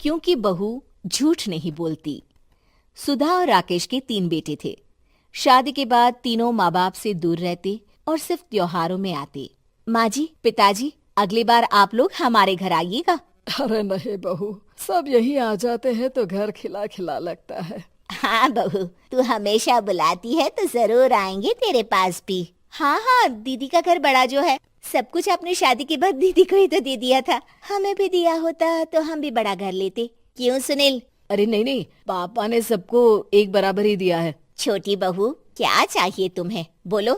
क्योंकि बहू झूठ नहीं बोलती। सुधा और राकेश के 3 बेटे थे। शादी के बाद तीनों माँ बाप से दूर रहते और सिर्फ त्योहारों में आते। माँ जी, पिताजी, अगली बार आप लोग हमारे घर आइएगा। अरे नहीं बहू, सब यही आ जाते हैं तो घर खिला खिला लगता है। हाँ बहू, तू हमेशा बुलाती है तो जरूर आएंगे तेरे पास भी। हाँ हाँ, दीदी का घर बड़ा जो है, सब कुछ आपने शादी के बाद दीदी को ही तो दे दिया था। हमें भी दिया होता तो हम भी बड़ा घर लेते। क्यों सुनील? अरे नहीं नहीं, पापा ने सबको एक बराबर ही दिया है। छोटी बहू, क्या चाहिए तुम्हें, बोलो।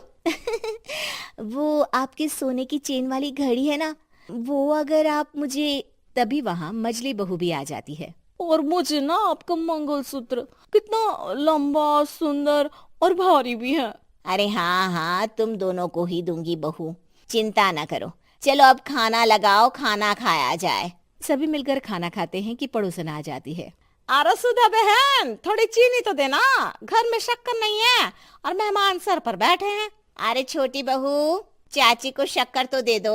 वो आपके सोने की चेन वाली घड़ी है ना, वो अगर आप मुझे, तभी वहाँ मजली बहू भी आ जाती है। और मुझे ना आपका मंगलसूत्र कितना लंबा, सुंदर और भारी भी है। अरे हाँ हाँ, तुम दोनों को ही दूंगी बहू, चिंता ना करो। चलो अब खाना लगाओ, खाना खाया जाए। सभी मिलकर खाना खाते हैं कि पड़ोसन आ जाती है। अरे सुधा बहन, थोड़ी चीनी तो देना, घर में शक्कर नहीं है और मेहमान सर पर बैठे हैं। अरे छोटी बहू, चाची को शक्कर तो दे दो।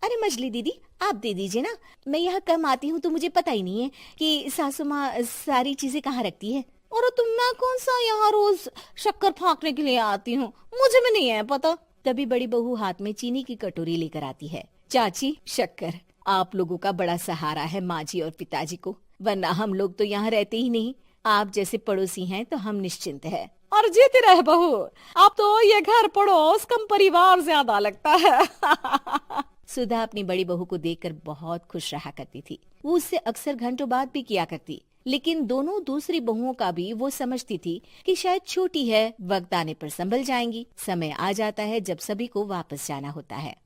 अरे मजली दीदी, आप दे दीजिए ना, मैं यहाँ कम आती हूँ तो मुझे पता ही नहीं है कि सासू माँ सारी चीजें कहाँ रखती है। और तुम, मैं कौन सा यहाँ रोज शक्कर फाँकने के लिए आती हूँ, मुझे भी नहीं है पता। तभी बड़ी बहू हाथ में चीनी की कटोरी लेकर आती है। चाची, शक्कर आप लोगों का बड़ा सहारा है माँ जी और पिताजी को, वरना हम लोग तो यहाँ रहते ही नहीं। आप जैसे पड़ोसी हैं तो हम निश्चिंत है। और जीती रहे बहू, अब तो ये घर पड़ोस कम परिवार ज्यादा लगता है। सुधा अपनी बड़ी बहू को देखकर बहुत खुश रहा करती थी। वो उससे अक्सर घंटों बात भी किया करती, लेकिन दोनों दूसरी बहुओं का भी वो समझती थी कि शायद छोटी है, वक्त आने पर संभल जाएंगी। समय आ जाता है जब सभी को वापस जाना होता है।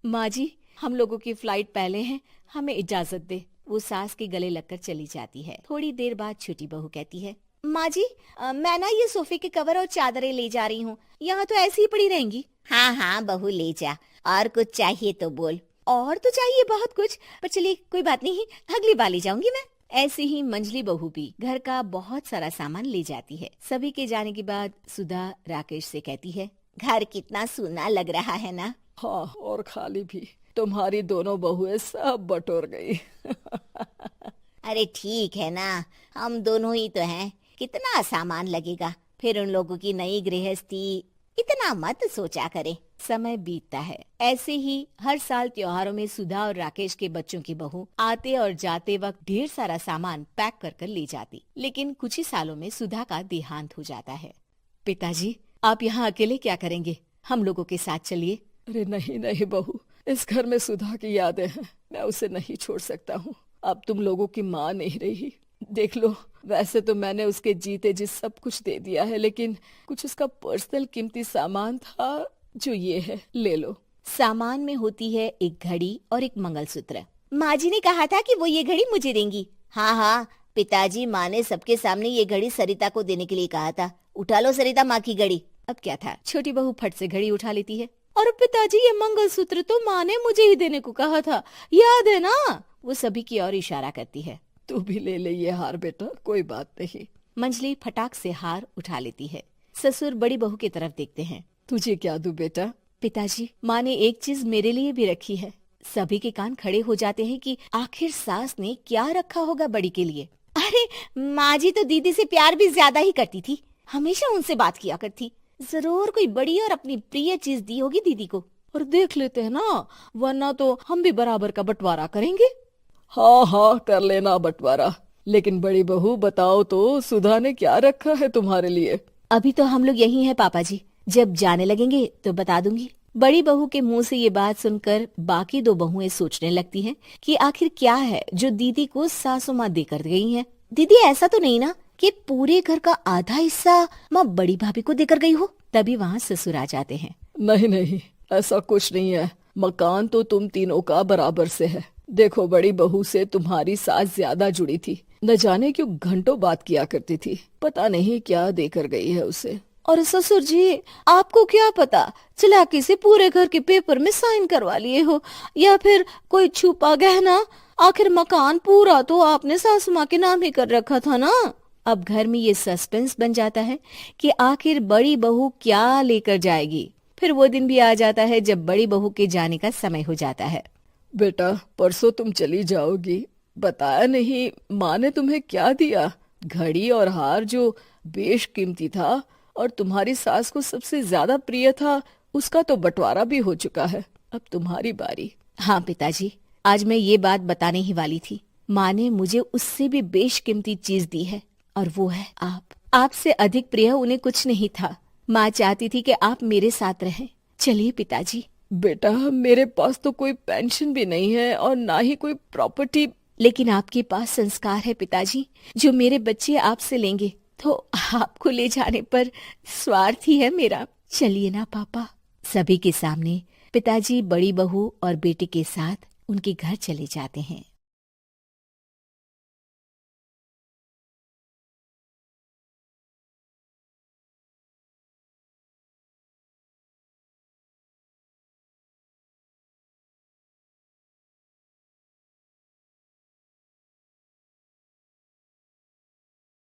माँ जी, हम लोगों की फ्लाइट पहले है, हमें इजाजत दे। वो सास के गले लगकर चली जाती है। थोड़ी देर बाद छोटी बहू कहती है, माँ जी, मैं ना ये सोफे के कवर और चादरें ले जा रही हूँ, यहाँ तो ऐसी ही पड़ी रहेंगी। हाँ हाँ बहू, ले जा, और कुछ चाहिए तो बोल। और तो चाहिए बहुत कुछ, पर चलिए कोई बात नहीं, अगली बार ले जाऊंगी मैं। ऐसे ही मंजली बहू भी घर का बहुत सारा सामान ले जाती है। सभी के जाने के बाद सुधा राकेश से कहती है, घर कितना सूना लग रहा है ना। हाँ, और खाली भी। तुम्हारी दोनों बहुएं सब बटोर गई। अरे ठीक है ना, हम दोनों ही तो हैं, कितना सामान लगेगा, फिर उन लोगों की नई गृहस्थी, इतना मत सोचा करे। समय बीतता है। ऐसे ही हर साल त्योहारों में सुधा और राकेश के बच्चों की बहू आते और जाते वक्त ढेर सारा सामान पैक कर कर ले जाती। लेकिन कुछ ही सालों में सुधा का देहांत हो जाता है। पिताजी, आप यहाँ अकेले क्या करेंगे? हम लोगों के साथ चलिए। अरे नहीं नहीं बहू, इस घर में सुधा की यादें हैं, मैं उसे नहीं छोड़ सकता हूँ। अब तुम लोगों की माँ नहीं रही। देख लो, वैसे तो मैंने उसके जीते जी सब कुछ दे दिया है, लेकिन कुछ उसका पर्सनल कीमती सामान था जो ये है, ले लो। सामान में होती है एक घड़ी और एक मंगलसूत्र। माँ जी ने कहा था कि वो ये घड़ी मुझे देंगी। हाँ हाँ, पिताजी, माँ ने सबके सामने ये घड़ी सरिता को देने के लिए कहा था। उठा लो सरिता माँ की घड़ी। अब क्या था, छोटी बहू फट से घड़ी उठा लेती है। और पिताजी, ये मंगलसूत्र तो माँ ने मुझे ही देने को कहा था, याद है ना? वो सभी की ओर इशारा करती है। तू भी ले ले ये हार बेटा, कोई बात नहीं। मंजली फटाक से हार उठा लेती है। ससुर बड़ी बहू की तरफ देखते हैं। तुझे क्या दूं बेटा? पिताजी, माँ ने एक चीज मेरे लिए भी रखी है। सभी के कान खड़े हो जाते हैं कि आखिर सास ने क्या रखा होगा बड़ी के लिए। अरे माँ जी तो दीदी से प्यार भी ज्यादा ही करती थी, हमेशा उनसे बात किया करती। जरूर कोई बड़ी और अपनी प्रिय चीज दी होगी दीदी को। और देख लेते हैं ना, वरना तो हम भी बराबर का बंटवारा करेंगे। हाँ हाँ, कर लेना बंटवारा। लेकिन बड़ी बहू, बताओ तो, सुधा ने क्या रखा है तुम्हारे लिए? अभी तो हम लोग यही हैं पापा जी, जब जाने लगेंगे तो बता दूंगी। बड़ी बहू के मुंह से ये बात सुनकर बाकी दो बहुएं सोचने लगती हैं कि आखिर क्या है जो दीदी को सासू माँ देकर गई हैं। दीदी, ऐसा तो नहीं ना कि पूरे घर का आधा हिस्सा माँ बड़ी भाभी को देकर गई हो? तभी वहाँ ससुर आ जाते हैं। नहीं नहीं, ऐसा कुछ नहीं है। मकान तो तुम तीनों का बराबर से है। देखो, बड़ी बहू से तुम्हारी सास ज्यादा जुड़ी थी, न जाने क्यों घंटों बात किया करती थी। पता नहीं क्या देकर गई है उसे। और ससुर जी, आपको क्या पता, चालाकी से पूरे घर के पेपर में साइन करवा लिए हो, या फिर कोई छुपा गहना। आखिर मकान पूरा तो आपने सासू माँ के नाम ही कर रखा था ना। अब घर में ये सस्पेंस बन जाता है कि आखिर बड़ी बहू क्या लेकर जाएगी। फिर वो दिन भी आ जाता है जब बड़ी बहू के जाने का समय हो जाता है। बेटा, परसों तुम चली जाओगी, बताया नहीं, माँ ने तुम्हें क्या दिया? घड़ी और हार जो बेशकीमती था और तुम्हारी सास को सबसे ज्यादा प्रिय था, उसका तो बंटवारा भी हो चुका है। अब तुम्हारी बारी। हाँ पिताजी, आज मैं ये बात बताने ही वाली थी। माँ ने मुझे उससे भी बेशकीमती चीज दी है और वो है आप। आपसे अधिक प्रिय उन्हें कुछ नहीं था। माँ चाहती थी कि आप मेरे साथ रहें। चलिए पिताजी। बेटा, मेरे पास तो कोई पेंशन भी नहीं है और ना ही कोई प्रॉपर्टी। लेकिन आपके पास संस्कार है पिताजी, जो मेरे बच्चे आपसे लेंगे, तो आपको ले जाने पर स्वार्थ ही है मेरा। चलिए ना पापा। सभी के सामने पिताजी बड़ी बहू और बेटे के साथ उनके घर चले जाते हैं।